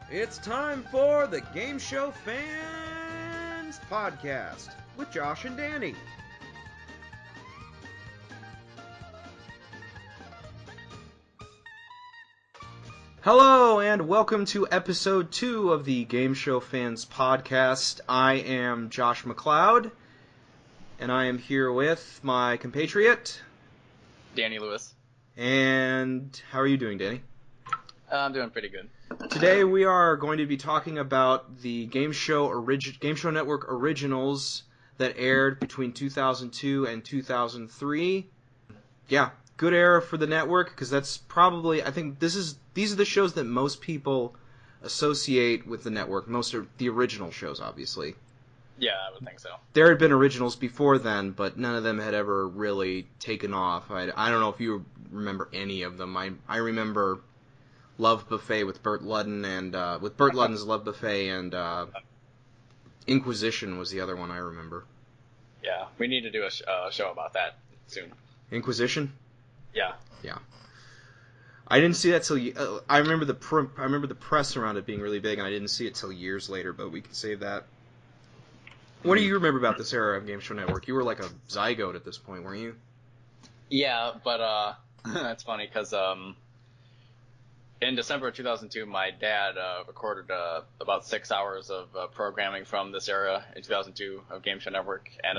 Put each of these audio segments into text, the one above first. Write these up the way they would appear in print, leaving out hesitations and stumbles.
It's time for the Game Show Fans Podcast with Josh and Danny. Hello and welcome to episode 2 of the Game Show Fans Podcast. I am Josh McCloud, and I am here with my compatriot, Danny Lewis. And how are you doing, Danny? I'm doing pretty good. Today we are going to be talking about the Game Show Network originals that aired between 2002 and 2003. Yeah, good era for the network because that's probably, I think these are the shows that most people associate with the network. Most are the original shows, obviously. Yeah, I would think so. There had been originals before then, but none of them had ever really taken off. I don't know if you remember any of them. I remember Love Buffet with Burt Ludden and with Burt Ludden's Love Buffet, and Inquisition was the other one I remember. Yeah, we need to do a show about that soon. Inquisition? Yeah. Yeah. I didn't see that till I remember the press around it being really big, and I didn't see it till years later. But we can save that. What do you remember about this era of Game Show Network? You were like a zygote at this point, weren't you? Yeah, but it's funny because in December of 2002, my dad recorded about 6 hours of programming from this era in 2002 of Game Show Network, and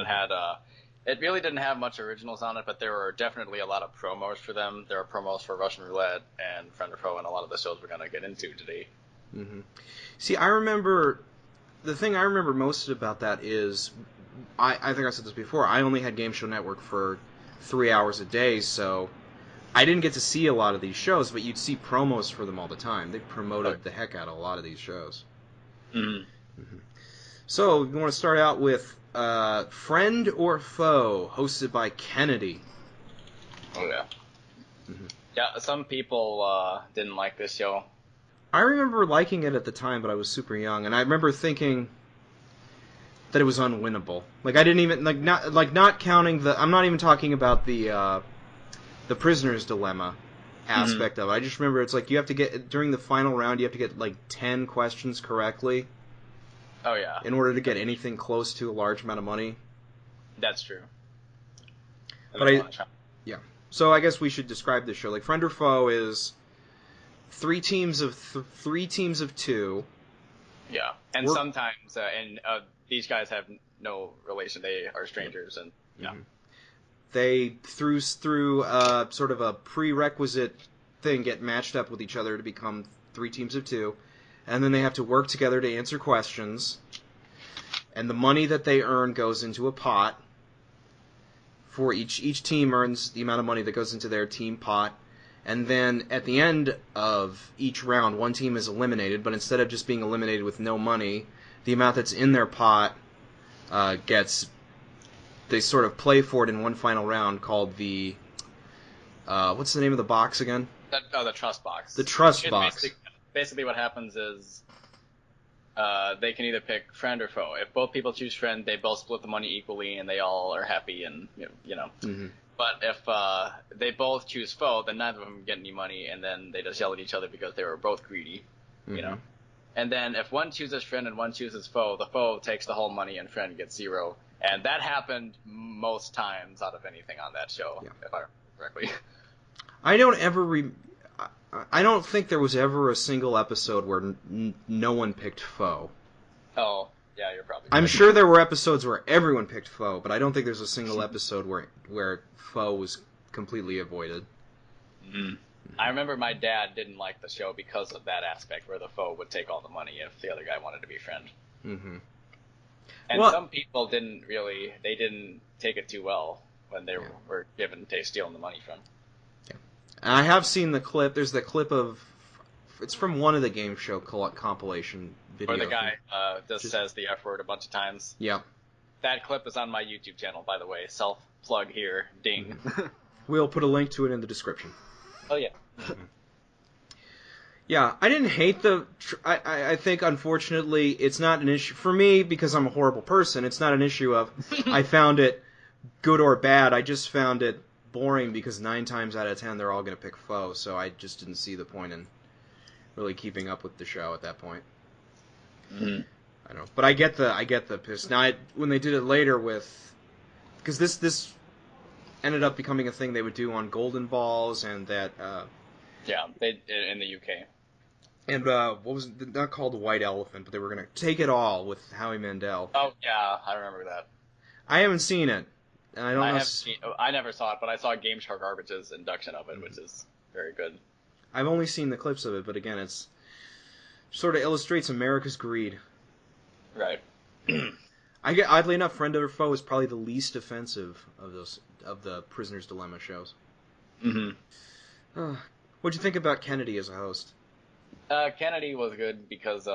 it really didn't have much originals on it, but there were definitely a lot of promos for them. There were promos for Russian Roulette and Friend or Foe and a lot of the shows we're going to get into today. Mm-hmm. See, the thing I remember most about that is, I think I said this before, I only had Game Show Network for 3 hours a day, so I didn't get to see a lot of these shows, but you'd see promos for them all the time. They promoted the heck out of a lot of these shows. Mm-hmm. Mm-hmm. So, we want to start out with Friend or Foe, hosted by Kennedy. Oh, yeah. Mm-hmm. Yeah, some people didn't like this show. I remember liking it at the time, but I was super young, and I remember thinking that it was unwinnable. Like, I didn't even, not counting I'm not even talking about the prisoner's dilemma aspect of it. I just remember it's like you have to get, during the final round, you have to get like 10 questions correctly. Oh, yeah. In order to get anything close to a large amount of money. That's true. But yeah. So I guess we should describe this show. Like, Friend or Foe is three teams of two. Yeah, and sometimes, these guys have no relation. They are strangers, and yeah. Mm-hmm. They, through sort of a prerequisite thing, get matched up with each other to become three teams of two. And then they have to work together to answer questions. And the money that they earn goes into a pot. For each team earns the amount of money that goes into their team pot. And then at the end of each round, one team is eliminated. But instead of just being eliminated with no money, the amount that's in their pot they sort of play for it in one final round called the... what's the name of the box again? The trust box. The trust box. Basically what happens is they can either pick Friend or Foe. If both people choose Friend, they both split the money equally and they all are happy and, you know. Mm-hmm. But if they both choose Foe, then neither of them get any money and then they just yell at each other because they were both greedy, you know. And then if one chooses Friend and one chooses Foe, the Foe takes the whole money and Friend gets zero. And that happened most times out of anything on that show, if I remember correctly. I don't think there was ever a single episode where no one picked Foe. Oh, yeah, you're probably I'm right. sure there were episodes where everyone picked Foe, but I don't think there's a single episode where Foe was completely avoided. Mm-hmm. I remember my dad didn't like the show because of that aspect, where the Foe would take all the money if the other guy wanted to be Friend. Mm-hmm. And some people didn't take it too well when they were stealing the money from. Yeah. And I have seen the clip. There's the clip of, it's from one of the game show compilation videos. Where the guy just says the F word a bunch of times. Yeah. That clip is on my YouTube channel, by the way. Self-plug here. Ding. We'll put a link to it in the description. Oh, yeah. Yeah, I didn't hate I think, unfortunately, it's not an issue for me because I'm a horrible person. It's not an issue of I found it good or bad. I just found it boring because 9 times out of 10 they're all going to pick Foe, so I just didn't see the point in really keeping up with the show at that point. Mm-hmm. I don't know, but I get the piss. Now, when they did it later because this ended up becoming a thing they would do on Golden Balls and that. They in the UK. And what was it? Not called the White Elephant, but they were gonna take it all with Howie Mandel. Oh yeah, I remember that. I haven't seen it. And I don't know. I never saw it, but I saw Game Shark Garbage's induction of it, which is very good. I've only seen the clips of it, but again, it's sort of illustrates America's greed. Right. Oddly enough, Friend or Foe is probably the least offensive of the Prisoner's Dilemma shows. Mm-hmm. What'd you think about Kennedy as a host? Kennedy was good because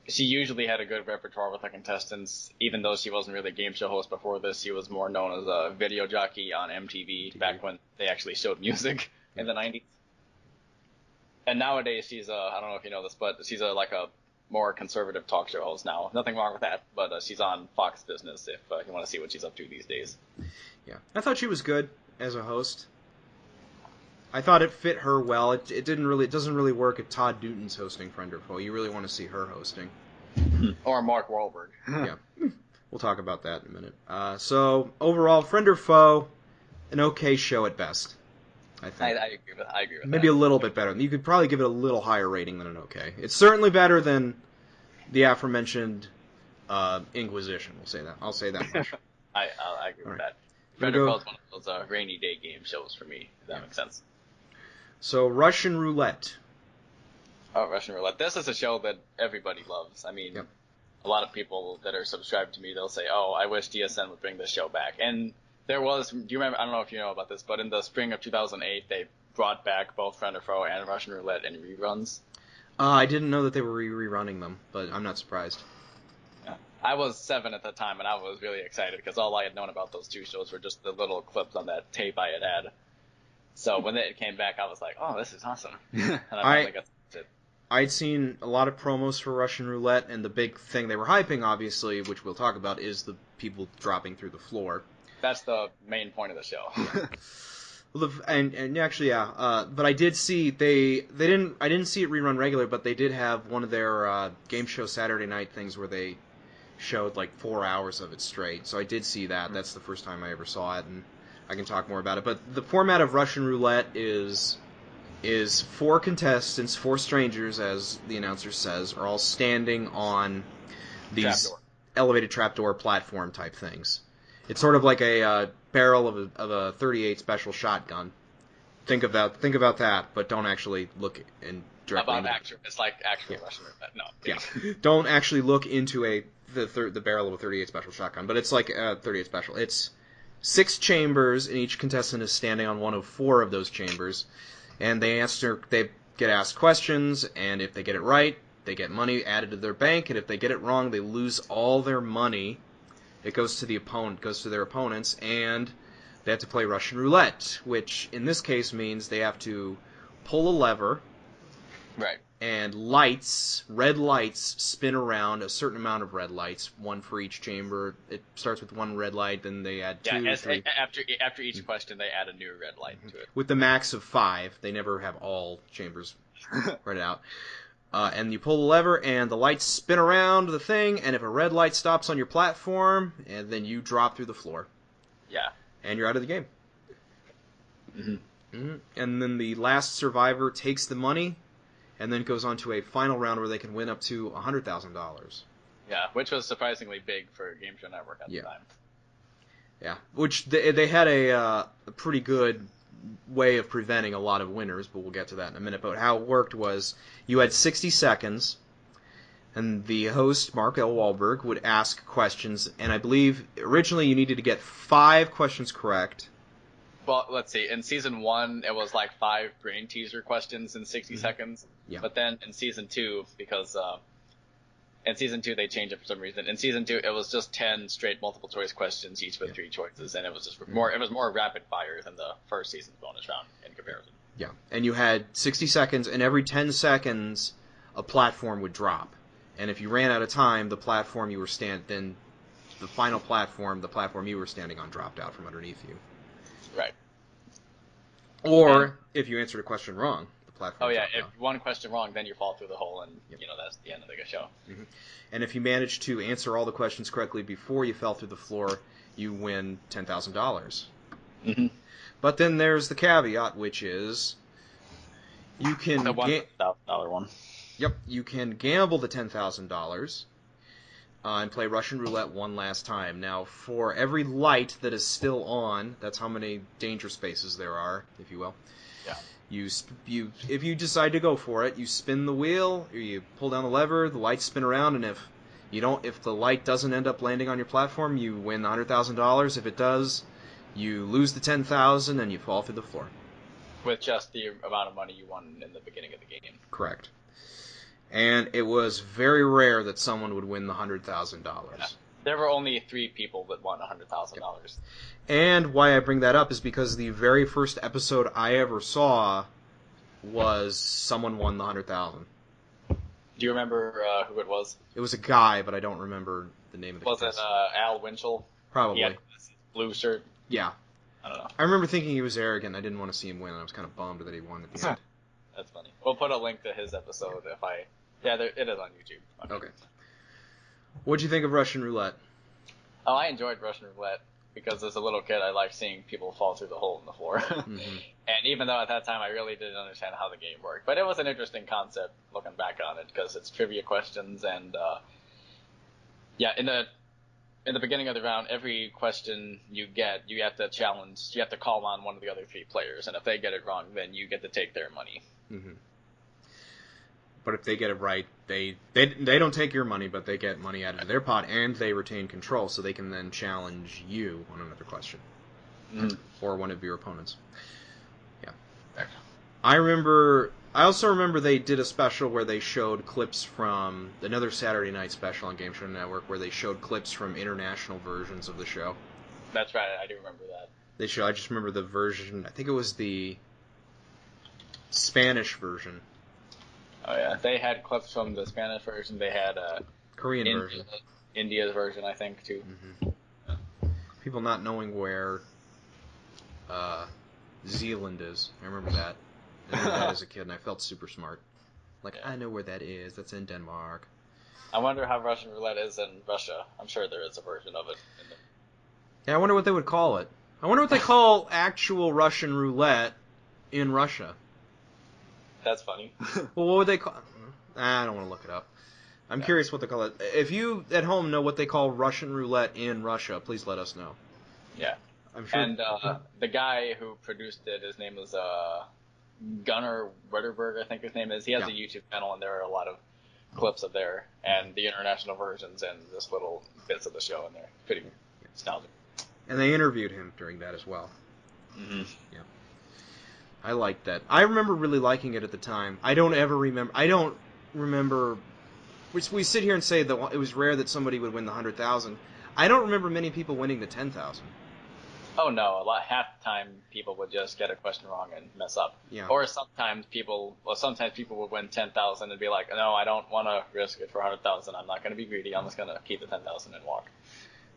she usually had a good repertoire with the contestants. Even though she wasn't really a game show host before this, she was more known as a video jockey on MTV back when they actually showed music in the 90s. And nowadays she's I don't know if you know this, but she's like a more conservative talk show host now. Nothing wrong with that, but she's on Fox Business if you want to see what she's up to these days. Yeah, I thought she was good as a host. I thought it fit her well. It doesn't really work at Todd Newton's hosting Friend or Foe. You really want to see her hosting. Or Mark Wahlberg. Yeah, we'll talk about that in a minute. So overall, Friend or Foe, an okay show at best. I think. I agree with that. Maybe a little bit better. You could probably give it a little higher rating than an okay. It's certainly better than the aforementioned Inquisition. We'll say that. I'll say that much. I agree with that. Friend or Foe is one of those rainy day game shows for me. If that makes sense. So, Russian Roulette. Oh, Russian Roulette. This is a show that everybody loves. I mean, a lot of people that are subscribed to me, they'll say, oh, I wish GSN would bring this show back. And do you remember, I don't know if you know about this, but in the spring of 2008, they brought back both Friend or Foe and Russian Roulette in reruns. I didn't know that they were rerunning them, but I'm not surprised. Yeah. I was 7 at the time, and I was really excited because all I had known about those two shows were just the little clips on that tape I had. So when it came back, I was like, "Oh, this is awesome!" And I finally got to it. I'd seen a lot of promos for Russian Roulette, and the big thing they were hyping, obviously, which we'll talk about, is the people dropping through the floor. That's the main point of the show. Well, and actually, yeah. But I did see I didn't see it rerun regular, but they did have one of their game show Saturday night things where they showed like 4 hours of it straight. So I did see that. Mm-hmm. That's the first time I ever saw it, and I can talk more about it. But the format of Russian Roulette is 4 contestants, 4 strangers, as the announcer says, are all standing on these elevated trapdoor platform type things. It's sort of like a barrel of a .38 special shotgun. Think about that, but don't actually look in directly. It's like actual Russian Roulette. No. Yeah. Don't actually look into the barrel of a .38 special shotgun, but it's like a .38 special. It's 6 chambers, and each contestant is standing on one of 4 of those chambers, and they get asked questions, and if they get it right, they get money added to their bank, and if they get it wrong, they lose all their money. It goes to their opponents, and they have to play Russian Roulette, which in this case means they have to pull a lever, right? And red lights, spin around a certain amount of red lights, 1 for each chamber. It starts with 1 red light, then they add 2, 3. After each question, they add a new red light to it. With the max of 5, they never have all chambers read out. And you pull the lever, and the lights spin around the thing, and if a red light stops on your platform, and then you drop through the floor. Yeah. And you're out of the game. Mm-hmm. Mm-hmm. And then the last survivor takes the money, and then goes on to a final round where they can win up to $100,000. Yeah, which was surprisingly big for Game Show Network at the time. Yeah, which they had a pretty good way of preventing a lot of winners, but we'll get to that in a minute. But how it worked was you had 60 seconds, and the host, Mark L. Wahlberg, would ask questions, and I believe originally you needed to get 5 questions correct. Well, let's see. In Season 1, it was like 5 brain teaser questions in 60 seconds. Yeah. But then in Season 2, because in Season 2 they changed it for some reason. In Season 2, it was just 10 straight multiple choice questions, each with 3 choices, and it was just more. It was more rapid fire than the first season's bonus round in comparison. Yeah, and you had 60 seconds, and every 10 seconds a platform would drop. And if you ran out of time, the platform you were then the final platform, the platform you were standing on, dropped out from underneath you. Right. Or if you answered a question wrong, the platform. Oh yeah, if one question wrong, then you fall through the hole, and that's the end of the show. Mm-hmm. And if you manage to answer all the questions correctly before you fell through the floor, you win $10,000. Mm-hmm. But then there's the caveat, which is you can the $1,000 one. Yep, you can gamble the $10,000 and play Russian roulette one last time. Now, for every light that is still on, that's how many danger spaces there are, if you will. Yeah. If you decide to go for it, you spin the wheel, or you pull down the lever, the lights spin around, and if the light doesn't end up landing on your platform, you win $100,000. If it does, you lose the $10,000 and you fall through the floor. With just the amount of money you won in the beginning of the game. Correct. And it was very rare that someone would win the $100,000. Yeah. There were only 3 people that won $100,000. And why I bring that up is because the very first episode I ever saw was someone won the $100,000. Do you remember who it was? It was a guy, but I don't remember the name of the Was it Al Winchell? Probably. He had his blue shirt. Yeah. I don't know. I remember thinking he was arrogant. I didn't want to see him win. I was kind of bummed that he won at the end. That's funny. We'll put a link to his episode if I... Yeah, it is on YouTube. Okay. What'd you think of Russian roulette? Oh, I enjoyed Russian roulette because as a little kid, I liked seeing people fall through the hole in the floor. Mm-hmm. And even though at that time I really didn't understand how the game worked, but it was an interesting concept looking back on it because it's trivia questions and in the beginning of the round, every question you get, you have to call on one of the other 3 players, and if they get it wrong, then you get to take their money. Mm-hmm. But if they get it right, they don't take your money, but they get money out of their pot, and they retain control, so they can then challenge you on another question. Mm-hmm. Or one of your opponents. Yeah. Okay. I also remember they did a special where they showed clips from another Saturday night special on Game Show Network where they showed clips from international versions of the show. That's right, I do remember that. I just remember the version, I think it was the Spanish version. Oh yeah, they had clips from the Spanish version. They had Korean version. India's version, I think, too. Mm-hmm. Yeah. People not knowing where Zealand is. I remember that. I knew that as a kid, and I felt super smart. Like, yeah. I know where that is. That's in Denmark. I wonder how Russian roulette is in Russia. I'm sure there is a version of it. Yeah, I wonder what they would call it. I wonder what they call actual Russian roulette in Russia. That's funny. Well, what would they call... I don't want to look it up. I'm curious what they call it. If you at home know what they call Russian roulette in Russia, please let us know. Yeah. I'm sure. And the guy who produced it, his name was Gunnar Wetterberg, I think his name is. He has a YouTube channel, and there are a lot of clips of there, and the international versions, and just little bits of the show in there. Pretty nostalgic. And they interviewed him during that as well. Mm-hmm. Yeah. I liked that. I remember really liking it at the time. I don't remember... We sit here and say that it was rare that somebody would win the 100,000. I don't remember many people winning the 10,000. Oh no! Half the time people would just get a question wrong and mess up. Yeah. Or sometimes people would win 10,000 and be like, no, I don't want to risk it for 100,000. I'm not going to be greedy. I'm just going to keep the 10,000 and walk.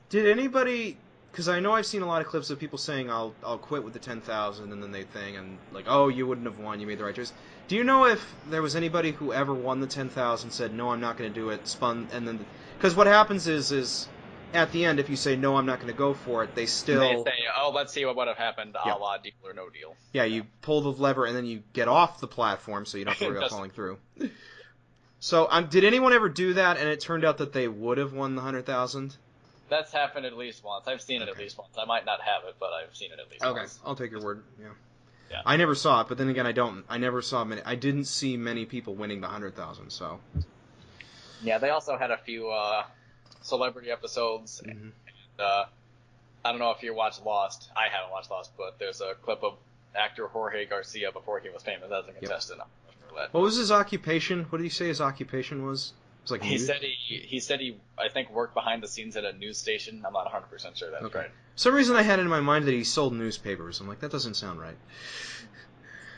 Did anybody? Because I know I've seen a lot of clips of people saying I'll quit with the 10,000, and then they think and like, oh, you wouldn't have won. You made the right choice. Do you know if there was anybody who ever won the 10,000, said no, I'm not going to do it, spun, and then because what happens is at the end, if you say no, I'm not going to go for it, they say, oh, let's see what would have happened, a la Deal or No Deal. Yeah, you pull the lever and then you get off the platform, so you don't have to worry about falling through. So, did anyone ever do that, and it turned out that they would have won the 100,000? That's happened at least once. I've seen it at least once. I might not have it, but I've seen it at least once. Okay, I'll take your word. Yeah. I never saw it, but then again, I never saw many. I didn't see many people winning the 100,000. So. Yeah, they also had a few celebrity episodes. Mm-hmm. And, I don't know if you watched Lost. I haven't watched Lost, but there's a clip of actor Jorge Garcia before he was famous as a contestant on Roulette. What was his occupation? What did he say his occupation was? It was like he said he I think worked behind the scenes at a news station. I'm not 100% sure that's right. For some reason I had it in my mind that he sold newspapers. I'm like, that doesn't sound right.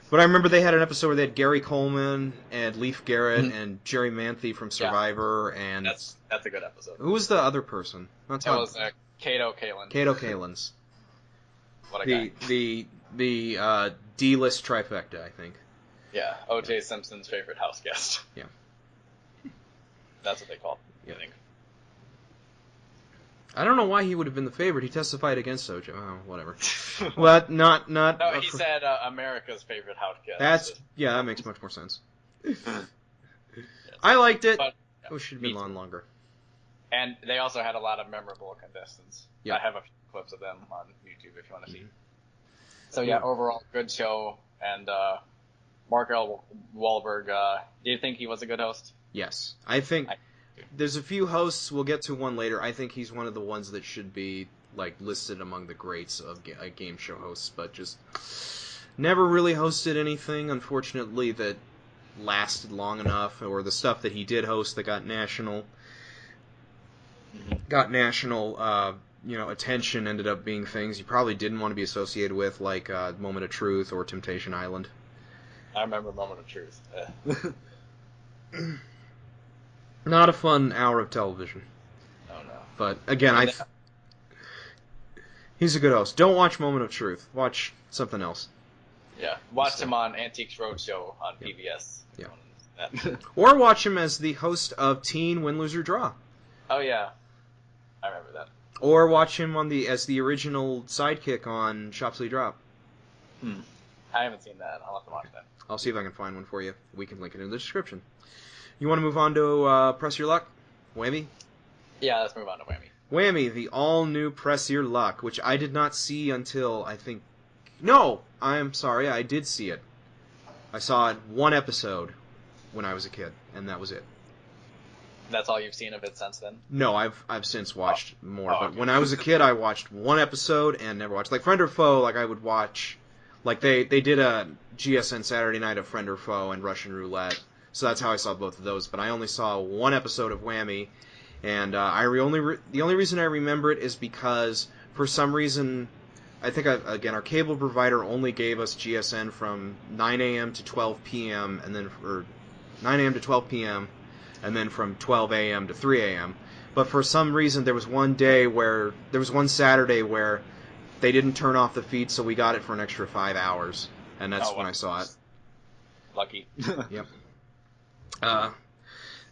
But I remember they had an episode where they had Gary Coleman and Leif Garrett and Jerry Manthe from Survivor, and that's a good episode. Who was the other person? That was Kato Kaelin. Kato Kaelins. What a guy. The D-list trifecta, I think. Yeah, O.J. Simpson's favorite house guest. Yeah. That's what they call it, Yeah. I think. I don't know why he would have been the favorite. He testified against OJ. Oh, whatever. But not. No, he said America's favorite house guest. That makes much more sense. I liked it. But, it should have been on longer. And they also had a lot of memorable contestants. Yep. I have a few clips of them on YouTube if you want to see. So yeah, overall good show. And Mark L. Wahlberg, do you think he was a good host? Yes, I think there's a few hosts. We'll get to one later. I think he's one of the ones that should be listed among the greats of game show hosts, but just never really hosted anything, unfortunately, that lasted long enough, or the stuff that he did host that got national attention ended up being things you probably didn't want to be associated with, like Moment of Truth or Temptation Island. I remember Moment of Truth. Not a fun hour of television. Oh no. But again, he's a good host. Don't watch Moment of Truth. Watch something else. Yeah, watch him on Antiques Roadshow on PBS. Yeah. Or watch him as the host of Teen Win, Lose, or Draw. Oh yeah, I remember that. Or watch him as the original sidekick on Shop Silly Drop. I haven't seen that. I'll have to watch that. I'll see if I can find one for you. We can link it in the description. You want to move on to Press Your Luck? Whammy? Yeah, let's move on to Whammy. Whammy, the all-new Press Your Luck, which I did not see until, I think... No! I'm sorry, I did see it. I saw it one episode when I was a kid, and that was it. That's all you've seen of it since then? No, I've since watched more, but okay. when I was a kid, I watched one episode and never watched. Like, Friend or Foe, I would watch... they did a GSN Saturday Night of Friend or Foe and Russian Roulette, so that's how I saw both of those, but I only saw one episode of Whammy, and the only reason I remember it is because, for some reason, I think, our cable provider only gave us GSN from 9 a.m. to 12 p.m., and then, or 9 a.m. to 12 p.m., and then from 12 a.m. to 3 a.m., but for some reason, there was one Saturday where they didn't turn off the feed, so we got it for an extra 5 hours, and that's when I saw it. Lucky. Yep.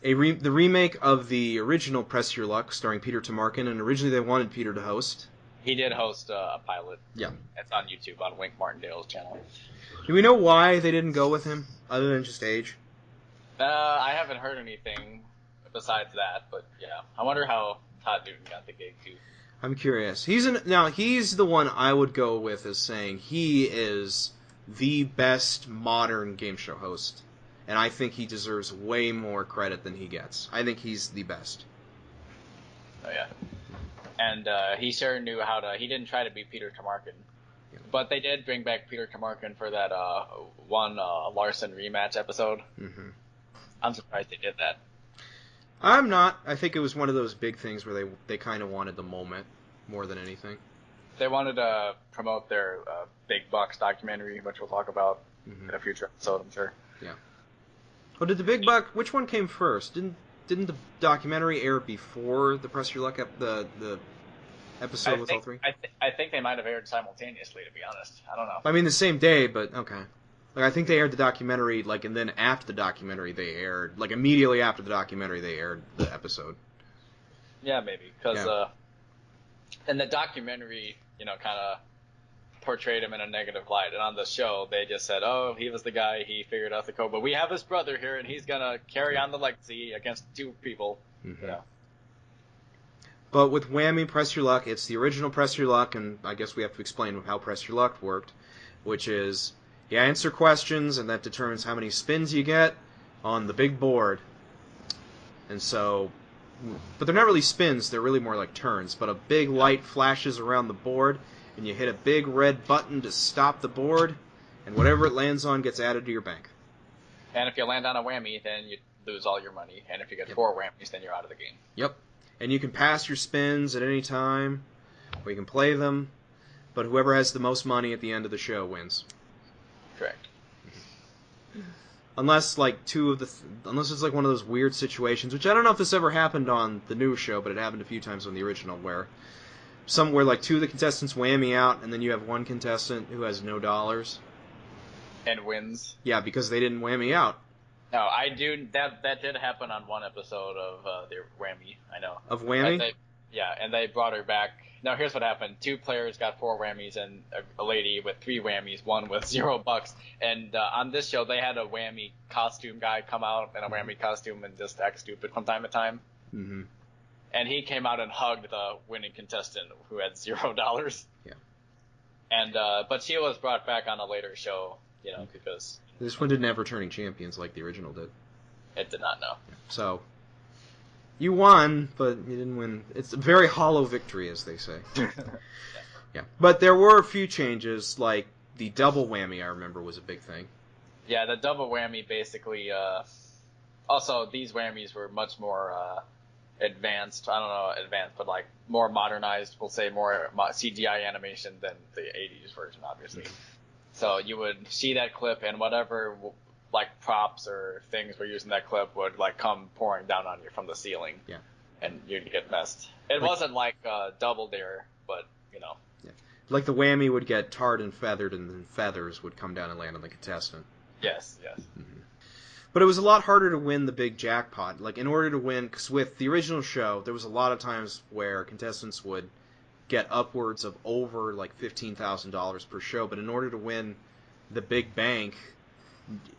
The remake of the original Press Your Luck, starring Peter Tamarkin, and originally they wanted Peter to host. He did host a pilot. Yeah. It's on YouTube, on Wink Martindale's channel. Do we know why they didn't go with him, other than just age? I haven't heard anything besides that, but yeah. I wonder how Todd Newton got the gig, too. I'm curious. He's the one I would go with as saying he is the best modern game show host. And I think he deserves way more credit than he gets. I think he's the best. Oh, yeah. And he sure knew how to... He didn't try to be Peter Tamarkin. Yeah. But they did bring back Peter Tamarkin for that one Larson rematch episode. Mm-hmm. I'm surprised they did that. I'm not. I think it was one of those big things where they kind of wanted the moment more than anything. They wanted to promote their Big Bucks documentary, which we'll talk about in a future episode, I'm sure. Yeah. Oh, did the Big Buck... Which one came first? Didn't the documentary air before the Press Your Luck the episode with all three? I think they might have aired simultaneously, to be honest. I don't know. I mean, the same day, but okay. I think they aired the documentary, and then after the documentary they aired... immediately after the documentary they aired the episode. Yeah, maybe. Because in the documentary, kind of portrayed him in a negative light. And on the show, they just said, oh, he was the guy, he figured out the code. But we have his brother here, and he's going to carry on the legacy against two people. Mm-hmm. But with Whammy Press Your Luck, it's the original Press Your Luck, and I guess we have to explain how Press Your Luck worked, which is you answer questions, and that determines how many spins you get on the big board. And so... But they're not really spins, they're really more like turns. But a big light flashes around the board, and you hit a big red button to stop the board, and whatever it lands on gets added to your bank. And if you land on a whammy, then you lose all your money. And if you get 4 whammies, then you're out of the game. Yep. And you can pass your spins at any time, or you can play them, but whoever has the most money at the end of the show wins. Correct. Unless unless it's one of those weird situations, which I don't know if this ever happened on the new show, but it happened a few times on the original, where 2 of the contestants whammy out, and then you have one contestant who has no dollars. and wins. Yeah, because they didn't whammy out. No, I do. That did happen on one episode of the Whammy. I know. Of Whammy? And they brought her back. Now here's what happened: 2 players got 4 whammies, and a lady with 3 whammies, one with $0. And on this show, they had a whammy costume guy come out in a whammy costume and just act stupid from time to time. Mm-hmm. And he came out and hugged the winning contestant who had $0. Yeah. And but she was brought back on a later show, because this one didn't have returning champions like the original did. It did not, no. So you won, but you didn't win. It's a very hollow victory, as they say. Yeah. But there were a few changes, like the double whammy, I remember, was a big thing. Yeah, the double whammy basically. Also, these whammies were much more advanced. I don't know, advanced, but like more modernized. We'll say more CGI animation than the '80s version, obviously. So you would see that clip, and whatever like props or things were used in that clip would like come pouring down on you from the ceiling. Yeah. And you'd get messed. It wasn't like Double Dare, but Yeah. Like the whammy would get tarred and feathered, and then feathers would come down and land on the contestant. Yes. Mm-hmm. But it was a lot harder to win the big jackpot. Like, in order to win, because with the original show, there was a lot of times where contestants would get upwards of over, like, $15,000 per show. But in order to win the big bank,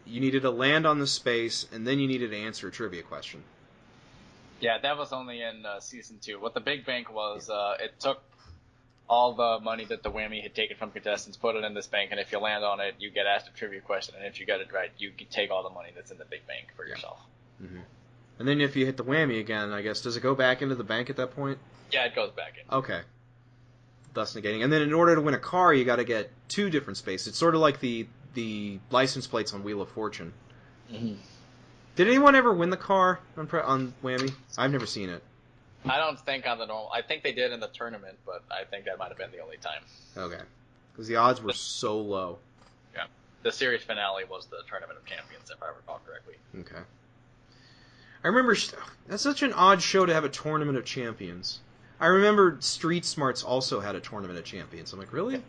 you needed to land on the space, and then you needed to answer a trivia question. Yeah, that was only in Season 2. What the big bank was, it took all the money that the whammy had taken from contestants, put it in this bank, and if you land on it, you get asked a trivia question, and if you get it right, you can take all the money that's in the big bank for yourself. Mm-hmm. And then if you hit the whammy again, I guess, does it go back into the bank at that point? Yeah, it goes back in. Okay. Thus negating. And then in order to win a car, you got to get 2 different spaces. It's sort of like the license plates on Wheel of Fortune. Mm-hmm. Did anyone ever win the car on Whammy? I've never seen it. I don't think on the normal. I think they did in the tournament, but I think that might have been the only time. Okay. Because the odds were so low. Yeah. The series finale was the Tournament of Champions, if I recall correctly. Okay. I remember, that's such an odd show to have a Tournament of Champions. I remember Street Smarts also had a Tournament of Champions. I'm like, really?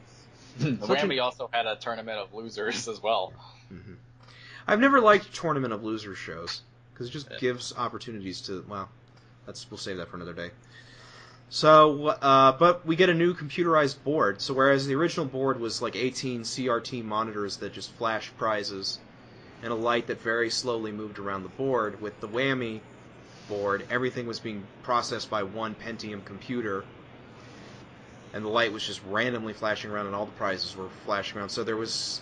Whammy also had a Tournament of Losers as well. Mm-hmm. I've never liked Tournament of Losers shows, because it just gives opportunities to, well, we'll save that for another day. So, but we get a new computerized board. So whereas the original board was like 18 CRT monitors that just flashed prizes, and a light that very slowly moved around the board, with the Whammy board, everything was being processed by one Pentium computer, and the light was just randomly flashing around, and all the prizes were flashing around. So there was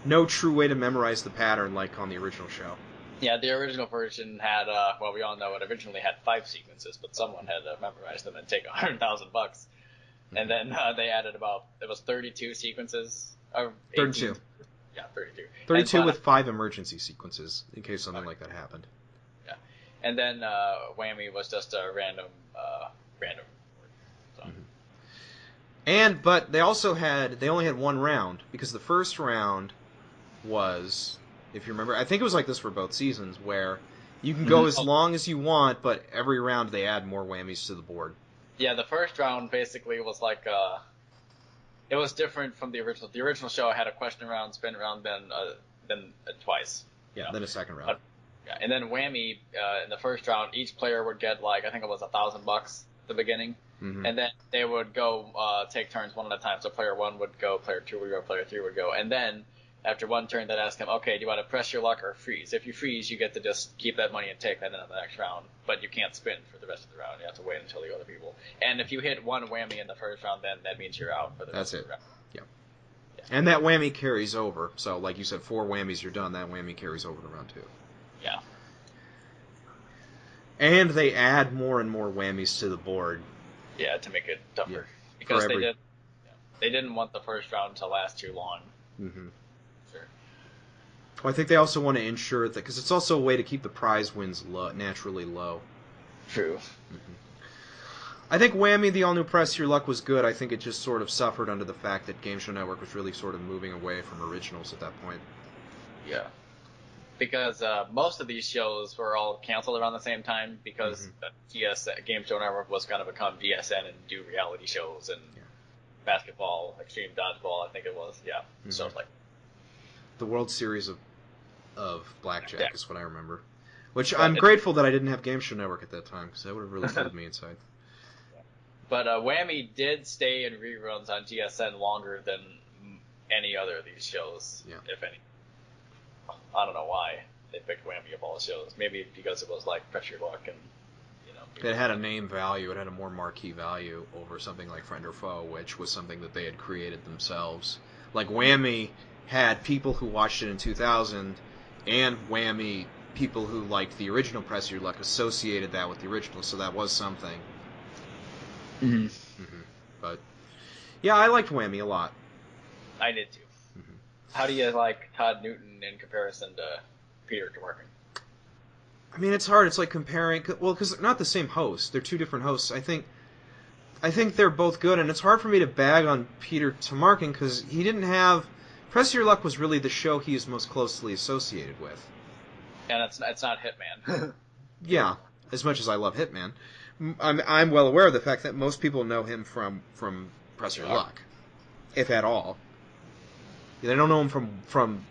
no true way to memorize the pattern like on the original show. Yeah, the original version had, well, we all know it originally had 5 sequences, but someone had to memorize them and take $100,000. Mm-hmm. And then they added it was 32 sequences. 32. Yeah, 32. 32 with 5 emergency sequences, in case something like that happened. Yeah. And then Whammy was just a random. So. Mm-hmm. But they only had 1 round, because the first round was, if you remember, I think it was like this for both seasons, where you can go as long as you want, but every round they add more whammies to the board. Yeah, the first round basically was like, it was different from the original. The original show had a question round, spin round, then twice. Yeah, then a second round. Yeah, and then Whammy, in the first round, each player would get I think it was $1,000 at the beginning. Mm-hmm. And then they would go take turns one at a time. So player 1 would go, player 2 would go, player 3 would go. And then after one turn, they'd ask him, okay, do you want to press your luck or freeze? If you freeze, you get to just keep that money and take that in the next round. But you can't spin for the rest of the round. You have to wait until the other people. And if you hit 1 whammy in the first round, then that means you're out for the rest of the round. Yeah. And that whammy carries over. So, like you said, 4 whammies, you're done. That whammy carries over to round 2. Yeah. And they add more and more whammies to the board. Yeah, to make it tougher. Because they didn't want the first round to last too long. Mm-hmm. Sure. Well, I think they also want to ensure that, because it's also a way to keep the prize wins naturally low. True. Mm-hmm. I think Whammy, the all-new Press Your Luck, was good. I think it just sort of suffered under the fact that Game Show Network was really sort of moving away from originals at that point. Yeah. Because most of these shows were all canceled around the same time, because GSN, Game Show Network was going to become GSN and do reality shows and basketball, Extreme Dodgeball, I think it was. Yeah, stuff like that. The World Series of Blackjack Yeah. is what I remember. Which But I'm grateful that I didn't have Game Show Network at that time, because that would have really killed me inside. But Whammy did stay in reruns on GSN longer than any other of these shows, if any. I don't know why they picked Whammy of all shows. Maybe because it was like Pressure Luck and, It had a name value. It had a more marquee value over something like Friend or Foe, which was something that they had created themselves. Like Whammy had people who watched it in 2000, and Whammy people who liked the original Press Your Luck associated that with the original, so that was something. Mm-hmm. Mm-hmm. But yeah, I liked Whammy a lot. I did too. Mm-hmm. How do you like Todd Newton in comparison to Peter Tomarken? I mean, it's hard. It's like comparing, well, because they're not the same host. They're two different hosts. I think they're both good, and it's hard for me to bag on Peter Tomarken because he didn't have. Press Your Luck was really the show he is most closely associated with. And it's not Hitman. Yeah, as much as I love Hitman, I'm well aware of the fact that most people know him from Press Your Luck, if at all. They don't know him from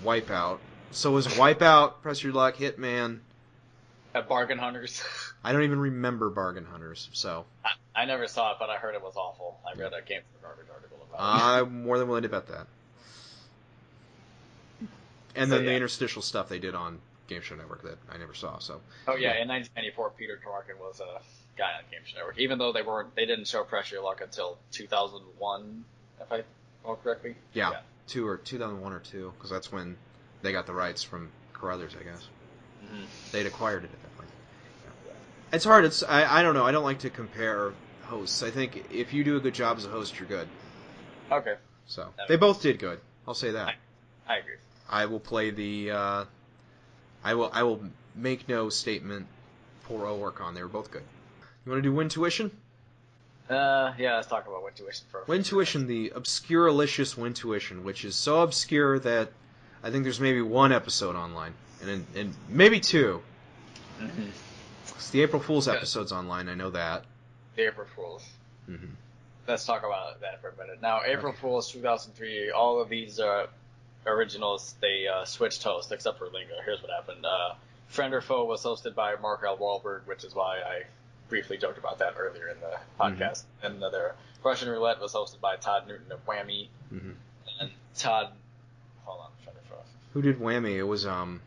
Wipeout. So was Wipeout, Press Your Luck, Hitman? Bargain Hunters. I don't even remember Bargain Hunters, so. I never saw it, but I heard it was awful. I read a Game for Garbage article about it. I'm more than willing to bet that. And then the interstitial stuff they did on Game Show Network that I never saw. So. Oh yeah, in 1994, Peter Tomarken was a guy on Game Show Network. Even though they didn't show Press Your Luck until 2001, if I recall correctly. Yeah. 2001 or 2, because that's when they got the rights from Carruthers, I guess. Mm-hmm. They'd acquired it at that point. Yeah. It's hard. I don't know. I don't like to compare hosts. I think if you do a good job as a host, you're good. Okay. So they both did good. I'll say that. I agree. I will play the. I will make no statement. Poor work on. They were both good. You want to do Win Tuition? Yeah, let's talk about Win Tuition first. Win Tuition, the obscuralicious Win Tuition, which is so obscure that I think there's maybe one episode online, and maybe two. Mm-hmm. It's the April Fool's episode's online. I know that. The April Fool's. Mm-hmm. Let's talk about that for a minute. Now, April Fool's 2003. All of these originals they switched hosts except for Lingo. Here's what happened. Friend or Foe was hosted by Mark L. Wahlberg, which is why I briefly joked about that earlier in the podcast. Mm-hmm. And the Russian Roulette was hosted by Todd Newton of Whammy. Mm-hmm. And Hold on, Friend or Foe. Who did Whammy? It was Graham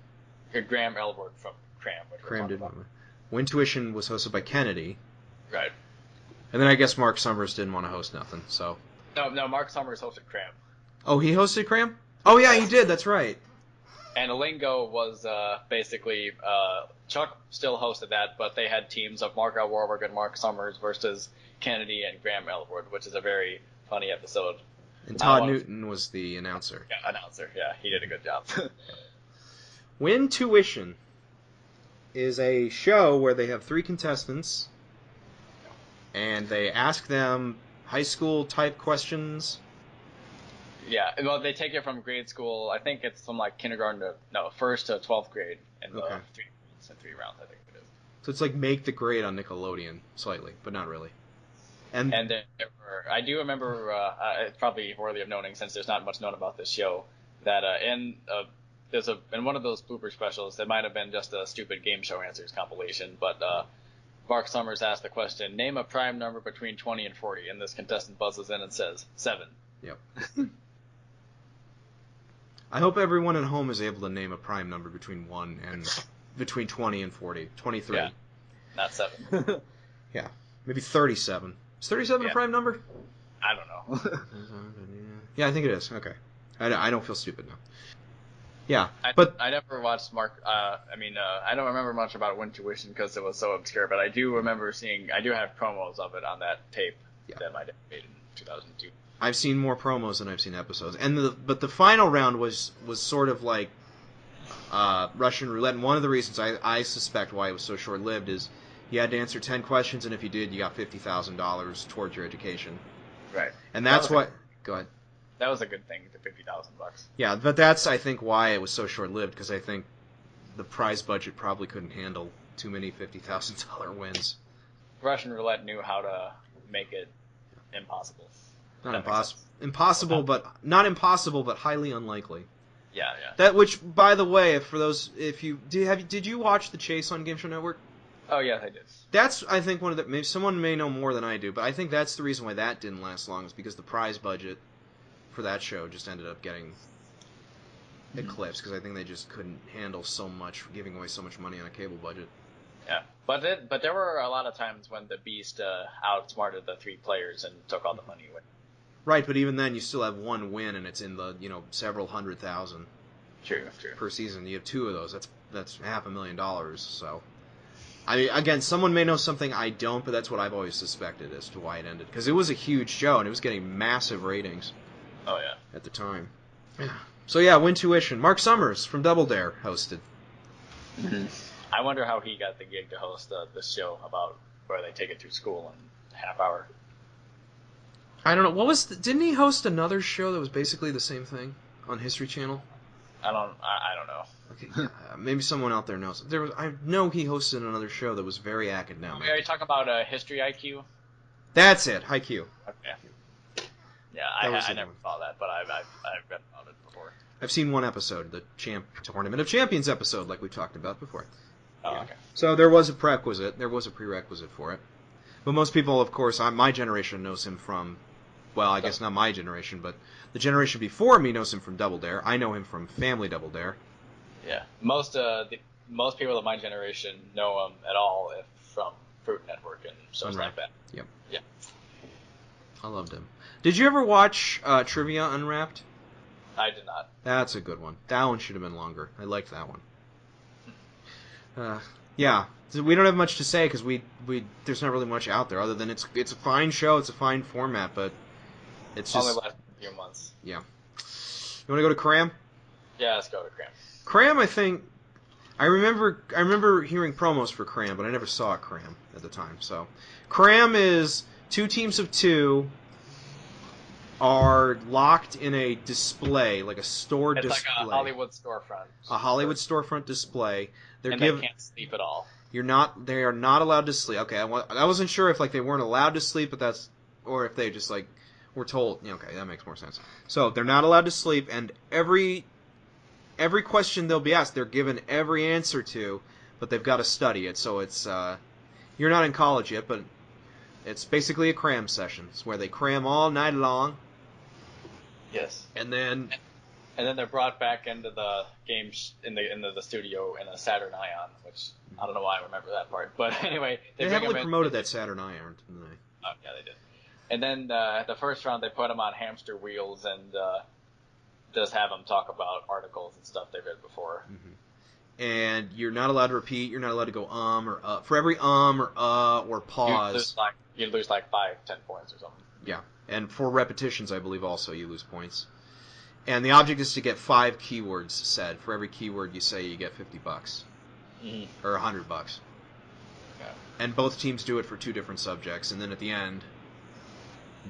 Elwood from Cram. Cram did Whammy. Win Tuition was hosted by Kennedy. Right. And then I guess Mark Summers didn't want to host nothing, so. No, Mark Summers hosted Cram. Oh, he hosted Cram? Oh, yeah, he did. That's right. And Lingo was basically Chuck still hosted that, but they had teams of Mark L. Wahlberg and Mark Summers versus Kennedy and Graham Elwood, which is a very funny episode. And Todd Newton was the announcer. Yeah, Yeah, he did a good job. Win Tuition is a show where they have 3 contestants, and they ask them high school type questions. Yeah, well, they take it from grade school. I think it's from like kindergarten to first to 12th grade, and 3 rounds. I think it is. So it's like Make the Grade on Nickelodeon, slightly, but not really. And I do remember. It's probably worthy of noting since there's not much known about this show that in one of those blooper specials, it might have been just a stupid game show answers compilation, but Mark Summers asked the question: name a prime number between 20 and 40, and this contestant buzzes in and says 7. Yep. I hope everyone at home is able to name a prime number between 20 and 40. 23. Yeah, not 7. Yeah, maybe 37. Is 37 a prime number? I don't know. Yeah, I think it is. Okay. I don't feel stupid now. Yeah, I never watched Mark. I don't remember much about Win Tuition because it was so obscure. But I do remember I do have promos of it on that tape that my dad made in 2002. I've seen more promos than I've seen episodes, but the final round was sort of like Russian Roulette. And one of the reasons I suspect why it was so short lived is you had to answer 10 questions, and if you did, you got $50,000 towards your education. Right. And that's why. Go ahead. That was a good thing, the $50,000. Yeah, but that's I think why it was so short lived, because I think the prize budget probably couldn't handle too many $50,000 wins. Russian Roulette knew how to make it impossible. Not impossible. Not impossible, but highly unlikely. Yeah, yeah. That which, by the way, did you watch The Chase on Game Show Network? Oh, yeah, I did. That's, I think, one of the, maybe someone may know more than I do, but I think that's the reason why that didn't last long, is because the prize budget for that show just ended up getting eclipsed, because I think they just couldn't handle so much, giving away so much money on a cable budget. Yeah, but there were a lot of times when the Beast outsmarted the 3 players and took all the money away. Right, but even then, you still have one win, and it's in the several $100,000. True. Per season. You have 2 of those. That's $500,000. So, I mean, again, someone may know something I don't, but that's what I've always suspected as to why it ended, because it was a huge show and it was getting massive ratings. Oh yeah. At the time. Yeah. So yeah, Win Tuition. Mark Summers from Double Dare hosted. Mm-hmm. I wonder how he got the gig to host this show about where they take it to school in a half hour. I don't know. Didn't he host another show that was basically the same thing on History Channel? I don't know. Okay, maybe someone out there knows. I know he hosted another show that was very academic. Are you talking about History IQ? That's it, Haikyuu. Okay. Yeah, I never saw that, but I've read about it before. I've seen one episode, the Tournament of Champions episode, like we talked about before. Oh, yeah. Okay. So there was a prerequisite for it. But most people, of course, my generation knows him from, well, I guess not my generation, but the generation before me knows him from Double Dare. I know him from Family Double Dare. Yeah, most people of my generation know him at all from Fruit Network and shows like that. Yep. Yeah. I loved him. Did you ever watch Trivia Unwrapped? I did not. That's a good one. That one should have been longer. I liked that one. Yeah. So we don't have much to say because there's not really much out there other than it's a fine show, it's a fine format, but it's just only last a few months. Yeah. You want to go to Cram? Yeah, let's go to Cram. Cram, I think. I remember hearing promos for Cram, but I never saw Cram at the time. So, Cram is 2 teams of 2 are locked in a display, like a store display. It's like a Hollywood storefront. A Hollywood storefront display. They can't sleep at all. They are not allowed to sleep. Okay, I wasn't sure if they weren't allowed to sleep, but or if they just were told. Okay, that makes more sense. So they're not allowed to sleep, and every question they'll be asked, they're given every answer to, but they've got to study it. So it's you're not in college yet, but it's basically a cram session. It's where they cram all night long. Yes. And then they're brought back into the games into the studio in a Saturn Ion, which I don't know why I remember that part, but anyway, they heavily promoted that Saturn Ion, didn't they? Oh yeah, they did. And then the first round they put them on hamster wheels and just have them talk about articles and stuff they've read before. Mm-hmm. And you're not allowed to repeat. You're not allowed to go or for every or or pause. You lose like 5-10 points or something. Yeah, and for repetitions, I believe also you lose points. And the object is to get 5 keywords said. For every keyword you say, you get $50 mm-hmm. or $100. Yeah. And both teams do it for 2 different subjects. And then at the end,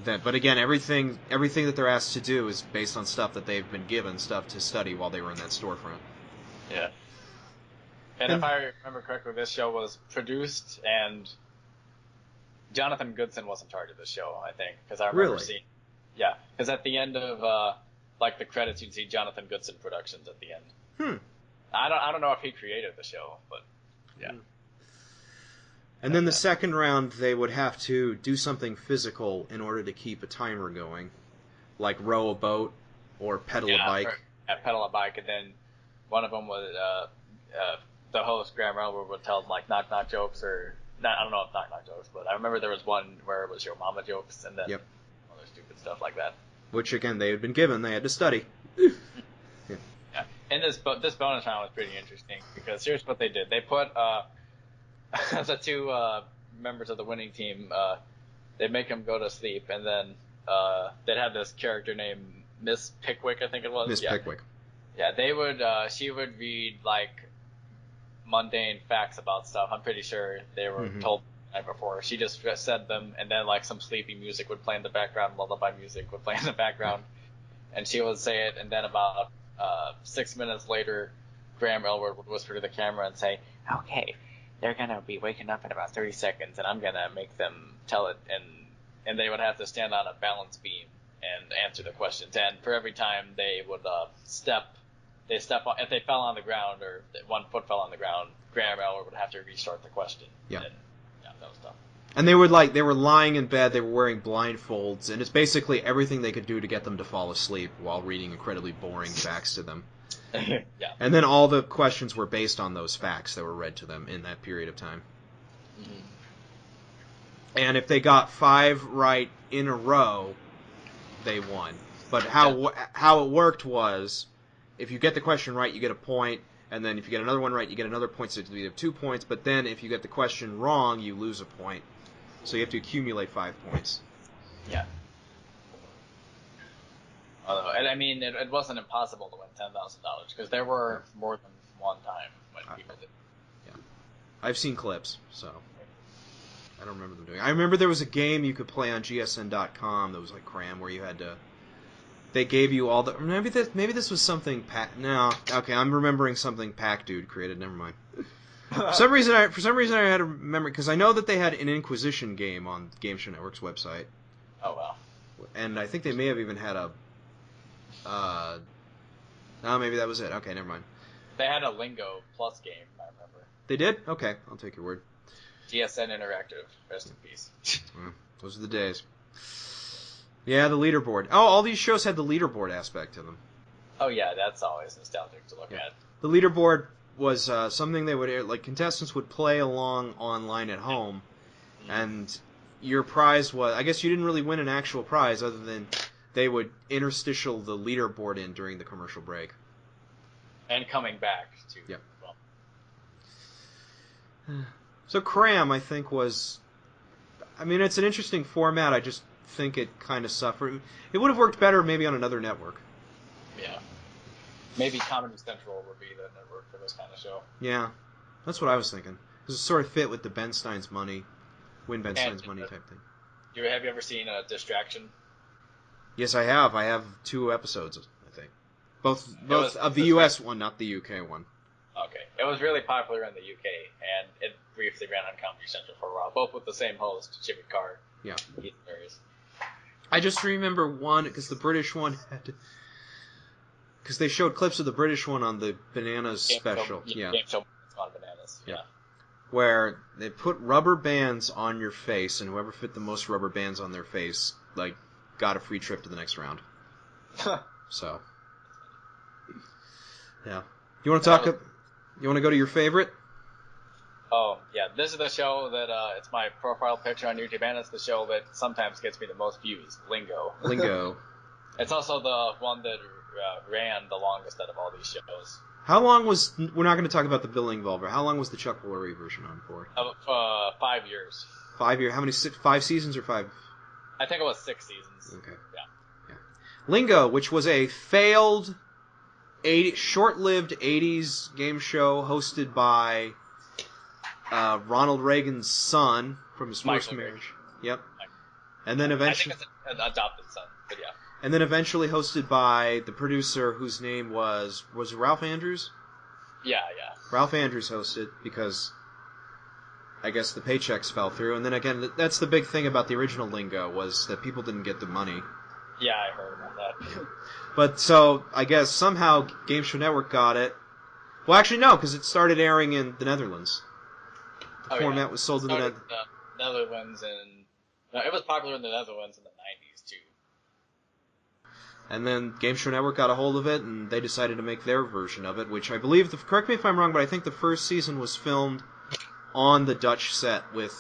but again, everything that they're asked to do is based on stuff that they've been given, stuff to study while they were in that storefront. Yeah. And if I remember correctly, this show was produced and Jonathan Goodson was in charge of the show, I think, because I remember seeing. Yeah, because at the end of the credits, you'd see Jonathan Goodson Productions at the end. I don't know if he created the show, but yeah. And then the second round, they would have to do something physical in order to keep a timer going, like row a boat or pedal a bike. Pedal a bike, and then one of them was the host, Graham Elwood, would tell them knock jokes or. I don't know if knock jokes, but I remember there was one where it was your mama jokes and then other stupid stuff like that. Which again they had been given, they had to study. Yeah. And this bonus round was pretty interesting because here's what they did: they put the 2 members of the winning team, they make them go to sleep, and then they'd have this character named Miss Pickwick, I think it was. Miss Pickwick. Yeah, they would. She would read mundane facts about stuff. I'm pretty sure they were told the night before. She just said them, and then some sleepy music would play in the background, lullaby music would play in the background, and she would say it, and then about 6 minutes later, Graham Elwood would whisper to the camera and say, "Okay, they're gonna be waking up in about 30 seconds, and I'm gonna make them tell it," and they would have to stand on a balance beam and answer the questions, and for every time they would step if they fell on the ground or one foot fell on the ground, Graham Eller would have to restart the question. Yeah. And, yeah, that was tough. And they were lying in bed, they were wearing blindfolds, and it's basically everything they could do to get them to fall asleep while reading incredibly boring facts to them. Yeah. And then all the questions were based on those facts that were read to them in that period of time. Mm-hmm. And if they got 5 right in a row, they won. But how it worked was, if you get the question right, you get a point, and then if you get another one right, you get another point, so you have 2 points, but then if you get the question wrong, you lose a point. So you have to accumulate 5 points. Yeah. Although, and I mean, it wasn't impossible to win $10,000, because there were more than one time when people did. Yeah. I've seen clips, so I don't remember them doing it. I remember there was a game you could play on GSN.com that was like Cram, where you had to... They gave you all the... Maybe this was something... No. Okay, I'm remembering something Pac Dude created. Never mind. For some reason, I had to remember... Because I know that they had an Inquisition game on Game Show Network's website. Oh, wow. And I think they may have even had a... maybe that was it. Okay, never mind. They had a Lingo Plus game, I remember. They did? Okay, I'll take your word. GSN Interactive. Rest in peace. Those are the days. Yeah, the leaderboard. Oh, all these shows had the leaderboard aspect to them. Oh, yeah, that's always nostalgic to look at. The leaderboard was something they would... Like, contestants would play along online at home, and your prize was... I guess you didn't really win an actual prize, other than they would interstitial the leaderboard in during the commercial break. And coming back, too. Yep. Well. So Cram, I think, was... I mean, it's an interesting format. I just think it kind of suffered. It would have worked better maybe on another network. Yeah. Maybe Comedy Central would be the network for this kind of show. Yeah. That's what I was thinking. Because it sort of fit with the Ben Stein's money, win Ben Stein's money type thing. Have you ever seen Distraction? Yes, I have. I have 2 episodes, I think. Both of the US one, not the UK one. Okay. It was really popular in the UK, and it briefly ran on Comedy Central for a while, both with the same host, Jimmy Carr. Yeah. He's hilarious. I just remember one, because the British one had... Because they showed clips of the British one on the Bananas special. Game show on Bananas. Yeah. Where they put rubber bands on your face, and whoever fit the most rubber bands on their face, like, got a free trip to the next round. So... Yeah. You want to talk... You want to go to your favorite? Oh, yeah. This is the show that, it's my profile picture on YouTube, and it's the show that sometimes gets me the most views, Lingo. Lingo. It's also the one that ran the longest out of all these shows. How long was... We're not going to talk about the billing Volver. How long was the Chuck Woolery version on for? 5 years. 5 years? How many... 5 seasons or 5? I think it was 6 seasons. Okay. Yeah. Lingo, which was a failed... short-lived 80s game show hosted by Ronald Reagan's son from his first marriage. Yep. And then eventually... I think it's an adopted son, but yeah. And then eventually hosted by the producer whose name was it Ralph Andrews? Yeah. Ralph Andrews hosted because I guess the paychecks fell through. And then again, that's the big thing about the original Lingo was that people didn't get the money. Yeah, I heard about that. But so, I guess somehow Game Show Network got it. Well, actually, no, because it started airing in the Netherlands. The format was sold in the Netherlands, and it was popular in the Netherlands in the 90s, too. And then Game Show Network got a hold of it, and they decided to make their version of it, which I believe, correct me if I'm wrong, but I think the first season was filmed on the Dutch set with...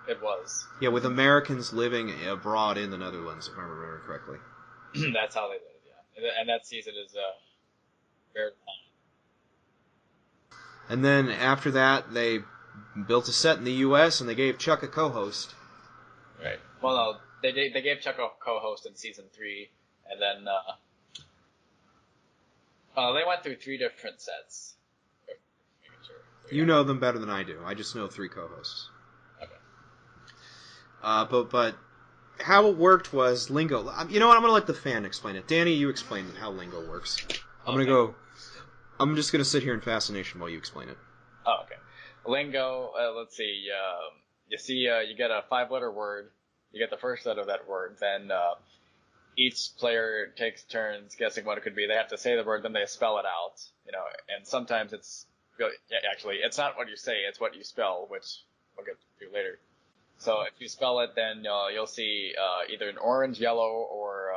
It was. Yeah, with Americans living abroad in the Netherlands, if I remember correctly. That's how they did it, yeah. And that season is very long. And then after that, they built a set in the U.S., and they gave Chuck a co-host. Right. Well, no, they gave Chuck a co-host in season 3, and then they went through 3 different sets. Sure. You know them better than I do. I just know 3 co-hosts. Okay. But how it worked was Lingo. You know what? I'm going to let the fan explain it. Danny, you explain how Lingo works. I'm just going to sit here in fascination while you explain it. Oh, okay. Lingo, let's see. You get a 5-letter word. You get the first letter of that word. Then each player takes turns guessing what it could be. They have to say the word, then they spell it out. And sometimes it's actually it's not what you say, it's what you spell, which we'll get to later. So if you spell it, then you'll see either an orange, yellow, or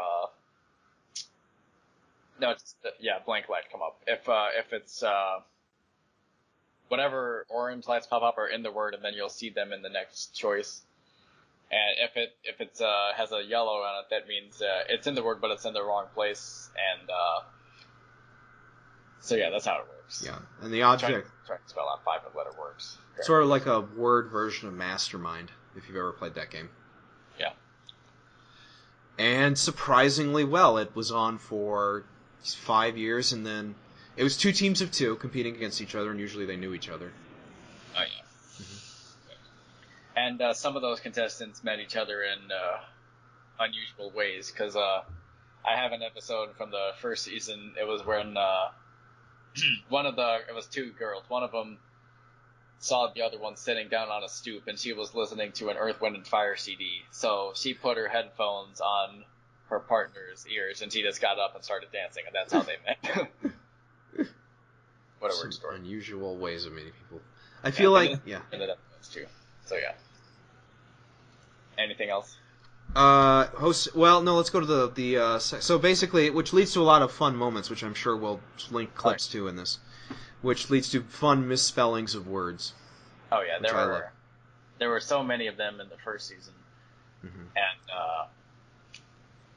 blank light come up. If it's whatever orange lights pop up are in the word, and then you'll see them in the next choice. And if it has a yellow on it, that means it's in the word, but it's in the wrong place. And so yeah, that's how it works. Yeah, and the object trying to spell out 5-letter words. Sort of like a word version of Mastermind, if you've ever played that game. Yeah. And surprisingly well, it was on for 5 years, and then it was 2 teams of 2 competing against each other, and usually they knew each other. Oh yeah. And some of those contestants met each other in unusual ways, because I have an episode from the first season. It was when it was 2 girls. One of them saw the other one sitting down on a stoop, and she was listening to an Earth, Wind, and Fire CD. So she put her headphones on her partner's ears, and she just got up and started dancing, and that's how they met. What a weird story. Unusual ways of meeting people. I feel like, yeah. Ended up too. So yeah. Anything else? Well, no, let's go to the so basically, which leads to a lot of fun moments, which I'm sure we'll link clips to in this, which leads to fun misspellings of words. Oh yeah, there were so many of them in the first season, and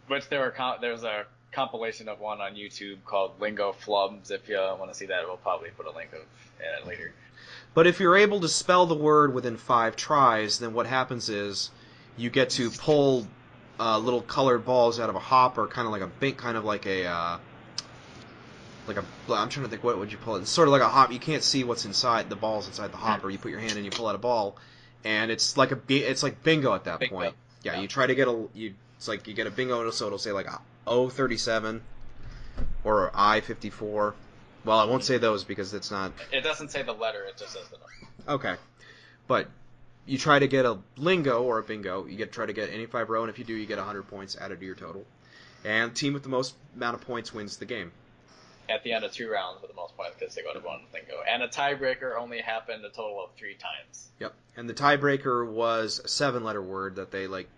which there's a compilation of one on YouTube called Lingo Flubs. If you want to see that, we'll probably put a link of it later. But if you're able to spell the word within 5 tries, then what happens is you get to pull little colored balls out of a hopper, kind of like I'm trying to think, what would you pull it? It's sort of like a hop. You can't see what's inside the balls inside the hopper. You put your hand in, you pull out a ball, and it's like bingo at that point. Yeah, you try to get it's like you get a bingo, so it'll say like O37 or I54. Well, I won't say those because it's not. It doesn't say the letter; it just says the number. Okay, but you try to get a lingo or a bingo. You try to get any 5 row, and if you do, you get 100 points added to your total. And team with the most amount of points wins the game. At the end of 2 rounds with the most points, because they go to one lingo. And a tiebreaker only happened a total of 3 times. Yep. And the tiebreaker was a 7-letter word that they like.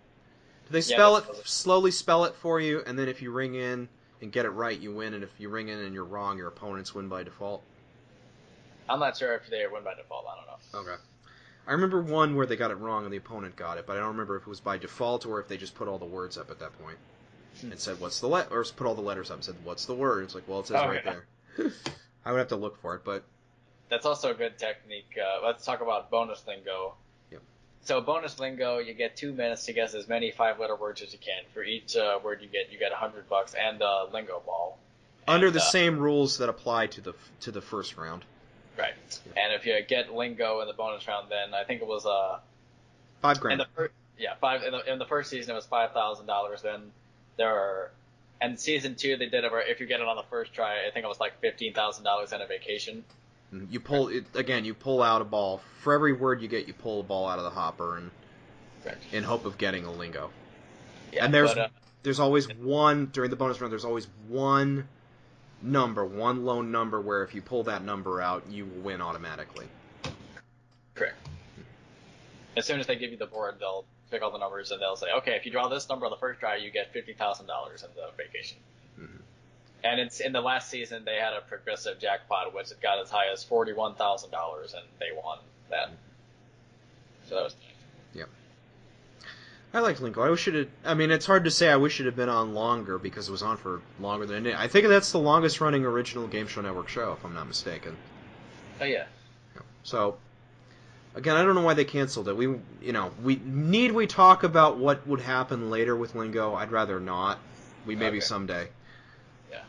They slowly spell it for you, and then if you ring in and get it right, you win. And if you ring in and you're wrong, your opponents win by default. I'm not sure if they win by default. I don't know. Okay. I remember one where they got it wrong and the opponent got it, but I don't remember if it was by default or if they just put all the words up at that point and said, what's the or put all the letters up and said, what's the word? It's like, well, it says there. I would have to look for it, but... That's also a good technique. Let's talk about bonus lingo. Yep. So bonus lingo, you get 2 minutes to guess as many 5-letter words as you can. For each word you get $100 and a lingo ball. Under the same rules that apply to the first round. Right. Yeah. And if you get lingo in the bonus round, then I think it was $5,000. In the first season it was $5,000. Then and season 2 they did it where if you get it on the first try, I think it was like $15,000 and a vacation. You pull it again. You pull out a ball for every word you get. You pull a ball out of the hopper and in hope of getting a lingo. Yeah, and there's always one during the bonus round. There's always one lone number where if you pull that number out, you will win automatically. Correct. As soon as they give you the board, they'll pick all the numbers and they'll say, okay, if you draw this number on the first try, you get $50,000 in the vacation. Mm-hmm. And it's in the last season they had a progressive jackpot, which it got as high as $41,000, and they won that. So that was nice. Yep. I like Lingo. It's hard to say. I wish it had been on longer because it was on for longer than it. I think that's the longest running original Game Show Network show, if I'm not mistaken. Oh yeah. So, again, I don't know why they canceled it. We talk about what would happen later with Lingo? I'd rather not. Maybe someday. Yeah.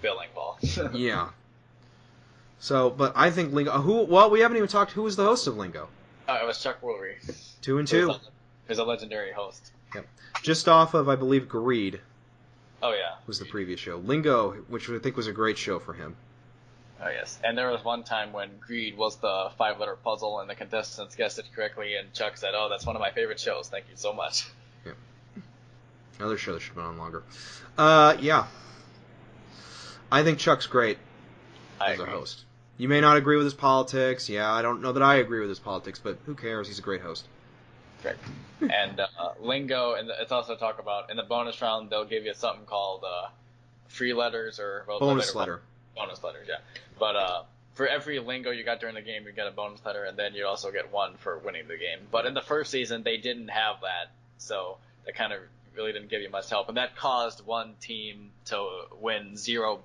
Billing ball. Yeah. So, but I think Lingo. We haven't even talked. Who was the host of Lingo? It was Chuck Woolery. 2 and 2. He's a legendary host. Yep. Just off of, I believe, Greed. Oh, yeah. Was the previous show. Lingo, which I think was a great show for him. Oh, yes. And there was one time when Greed was the 5-letter puzzle and the contestants guessed it correctly, and Chuck said, oh, that's one of my favorite shows. Thank you so much. Yep. Another show that should have been on longer. Yeah. I think Chuck's great as a host. You may not agree with his politics. Yeah, I don't know that I agree with his politics, but who cares? He's a great host. Great. And Lingo, and it's also talk about, in the bonus round, they'll give you something called free letters or... Well, bonus letter. Bonus letters, yeah. But for every Lingo you got during the game, you get a bonus letter, and then you also get one for winning the game. But in the first season, they didn't have that, so that kind of really didn't give you much help. And that caused one team to win $0,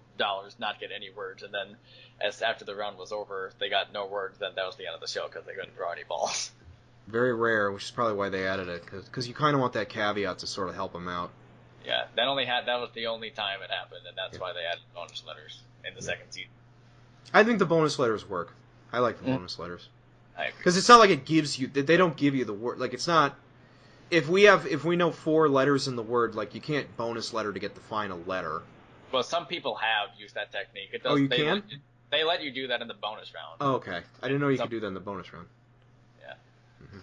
not get any words, and then after the round was over, they got no words, then that was the end of the show because they couldn't draw any balls. Very rare, which is probably why they added it, because you kind of want that caveat to sort of help them out. Yeah, that was the only time it happened, and that's why they added bonus letters in the second season. I think the bonus letters work. I like the bonus letters. I agree. Because it's not like it gives you... They don't give you the word... Like, it's not... If we know 4 letters in the word, like, you can't bonus letter to get the final letter. Well, some people have used that technique. Oh, you can? They let you do that in the bonus round. Oh, okay. I didn't know you could do that in the bonus round. Yeah. Mm-hmm.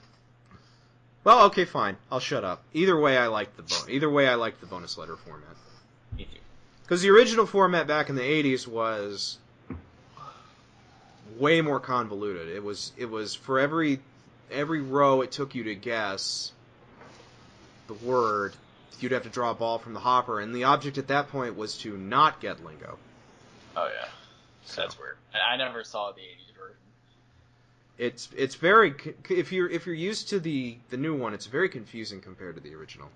Well, okay, fine. I'll shut up. Either way, I like the bonus letter format. Me too. Because the original format back in the 80s was way more convoluted. It was for every row it took you to guess the word, you'd have to draw a ball from the hopper, and the object at that point was to not get Lingo. Oh yeah, so. That's weird. I never saw the 80s version. It's very, if you're used to the new one, it's very confusing compared to the original.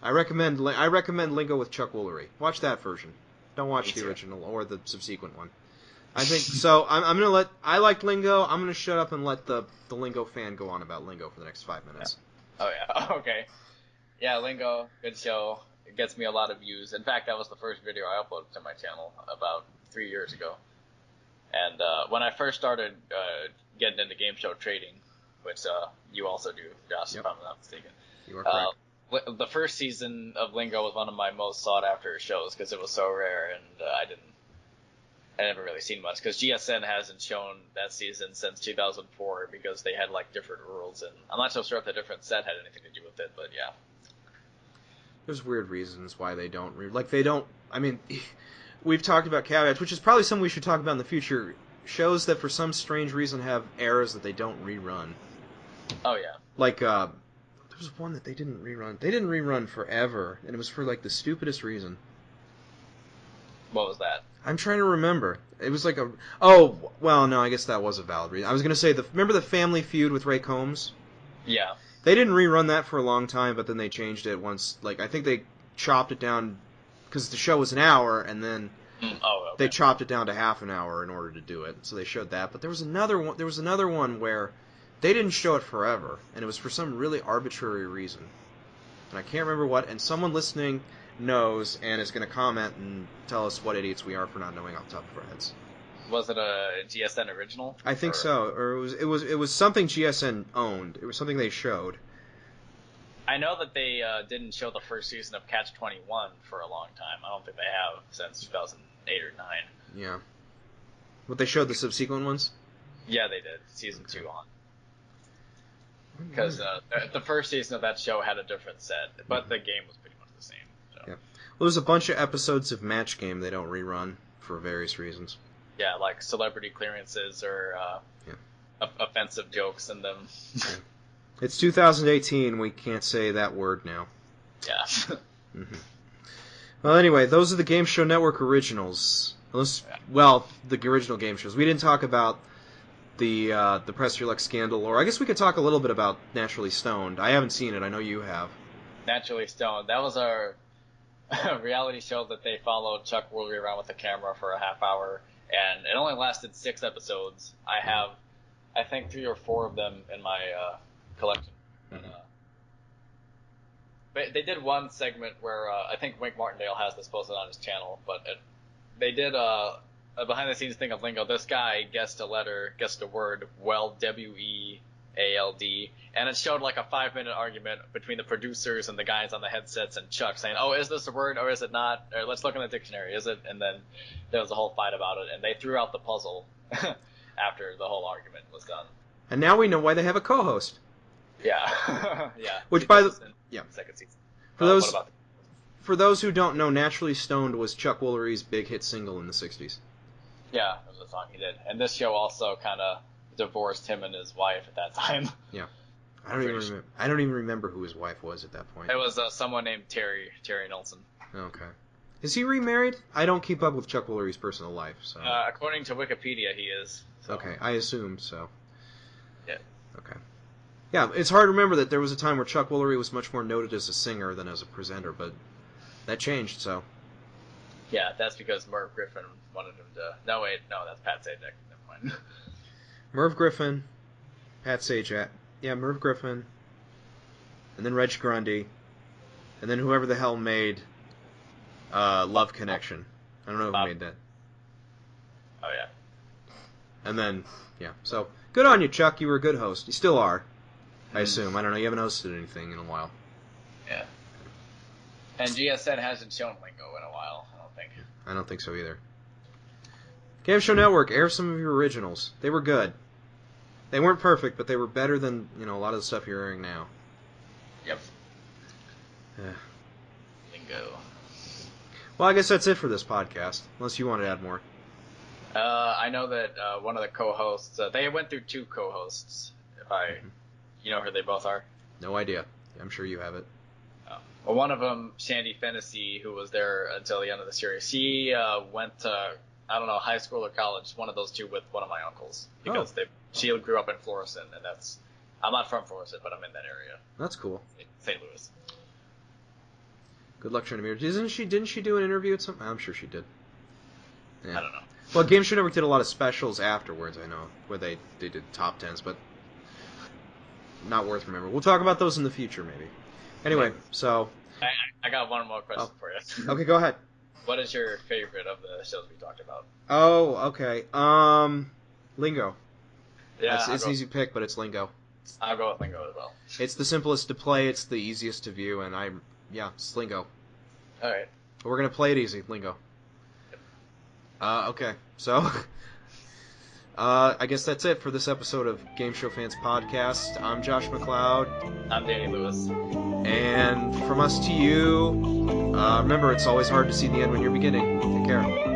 I recommend Lingo with Chuck Woolery. Watch that version. Don't watch the original or the subsequent one. I think so. I liked Lingo. I'm gonna shut up and let the Lingo fan go on about Lingo for the next 5 minutes. Yeah. Oh yeah, okay. Yeah, Lingo, good show. It gets me a lot of views. In fact, that was the first video I uploaded to my channel about 3 years ago. And when I first started getting into game show trading, which you also do, Josh, if I'm not mistaken. You are correct. The first season of Lingo was one of my most sought after shows because it was so rare, and I never really seen much because GSN hasn't shown that season since 2004 because they had like different rules, and I'm not so sure if the different set had anything to do with it, but yeah. There's weird reasons why they don't I mean, we've talked about caveats, which is probably something we should talk about in the future. Shows that for some strange reason have errors that they don't rerun. Oh yeah. Like there was one that they didn't rerun. They didn't rerun forever, and it was for like the stupidest reason. What was that? I'm trying to remember. It was like oh, well, no, I guess that was a valid reason. I was going to say, remember the Family Feud with Ray Combs? Yeah. They didn't rerun that for a long time, but then they changed it once. Like, I think they chopped it down, because the show was an hour, and then they chopped it down to half an hour in order to do it. So they showed that. But there was another one where they didn't show it forever, and it was for some really arbitrary reason. And I can't remember what, and someone listening knows and is going to comment and tell us what idiots we are for not knowing off the top of our heads. Was it a GSN original? I think so. Or it was something GSN owned. It was something they showed. I know that they didn't show the first season of Catch 21 for a long time. I don't think they have since 2008 or 9. Yeah. But they showed the subsequent ones? Yeah, they did. Season 2 on. Because the first season of that show had a different set, but the game was pretty much the same. So. Yeah. Well, there's a bunch of episodes of Match Game they don't rerun for various reasons. Yeah, like celebrity clearances or offensive jokes in them. It's 2018. We can't say that word now. Yeah. Mm-hmm. Well, anyway, those are the Game Show Network originals. Well, the original game shows. We didn't talk about the Press Your Luck scandal, or I guess we could talk a little bit about Naturally Stoned. I haven't seen it. I know you have. Naturally Stoned. That was our reality show that they followed Chuck Woolery around with a camera for a half hour, and it only lasted 6 episodes. I have, I think, 3 or 4 of them in my collection. Mm-hmm. But they did one segment where I think Wink Martindale has this posted on his channel, but they did a behind-the-scenes thing of Lingo. This guy guessed a word, weld, W-E-A-L-D, and it showed like a 5-minute argument between the producers and the guys on the headsets and Chuck saying, oh, is this a word or is it not? Or let's look in the dictionary, is it? And then there was a whole fight about it, and they threw out the puzzle after the whole argument was done. And now we know why they have a co-host. Yeah. Yeah. Which by the... Yeah. Second season. For those for those who don't know, Naturally Stoned was Chuck Woolery's big hit single in the 60s. Yeah, it was a song he did. And this show also kind of divorced him and his wife at that time. Yeah. I don't even remember who his wife was at that point. It was someone named Terry Nelson. Okay. Is he remarried? I don't keep up with Chuck Woolery's personal life, so. According to Wikipedia, he is. So. Okay, I assumed so. Yeah. Okay. Yeah, it's hard to remember that there was a time where Chuck Woolery was much more noted as a singer than as a presenter, but that changed, so. Yeah, that's because Merv Griffin wanted him to... No, wait, no, that's Pat Sajak. Never mind. Merv Griffin, Pat Sajak. Yeah, Merv Griffin, and then Reg Grundy, and then whoever the hell made Love Connection. I don't know who made that. Oh, yeah. And then, yeah. So, good on you, Chuck. You were a good host. You still are, I assume. I don't know. You haven't hosted anything in a while. Yeah. And GSN hasn't shown Lingo in a while, I don't think. I don't think so either. Game Show Network, air some of your originals. They were good. They weren't perfect, but they were better than, a lot of the stuff you're airing now. Yep. Yeah. Lingo. Well, I guess that's it for this podcast, unless you want to add more. I know that one of the co-hosts, they went through two co-hosts. You know who they both are? No idea. I'm sure you have it. Well, one of them, Shandy Fennessy, who was there until the end of the series, she went to, I don't know, high school or college, one of those two, with one of my uncles. Because she grew up in Florissant, and I'm not from Florissant, but I'm in that area. That's cool. St. Louis. Good luck trying to meet her. Didn't she do an interview at some... I'm sure she did. Yeah. I don't know. Well, Game Show Network did a lot of specials afterwards, I know, where they did top tens, but not worth remembering. We'll talk about those in the future, maybe. Anyway, so... I got one more question for you. Okay, go ahead. What is your favorite of the shows we talked about? Oh, okay. Lingo. Yeah, it's an easy pick, but it's Lingo. I'll go with Lingo as well. It's the simplest to play, it's the easiest to view, and it's Lingo. Alright. We're going to play it easy, Lingo. Yep. Okay, so... I guess that's it for this episode of Game Show Fans Podcast. I'm Josh McCloud. I'm Danny Lewis. And from us to you, remember, it's always hard to see the end when you're beginning. Take care.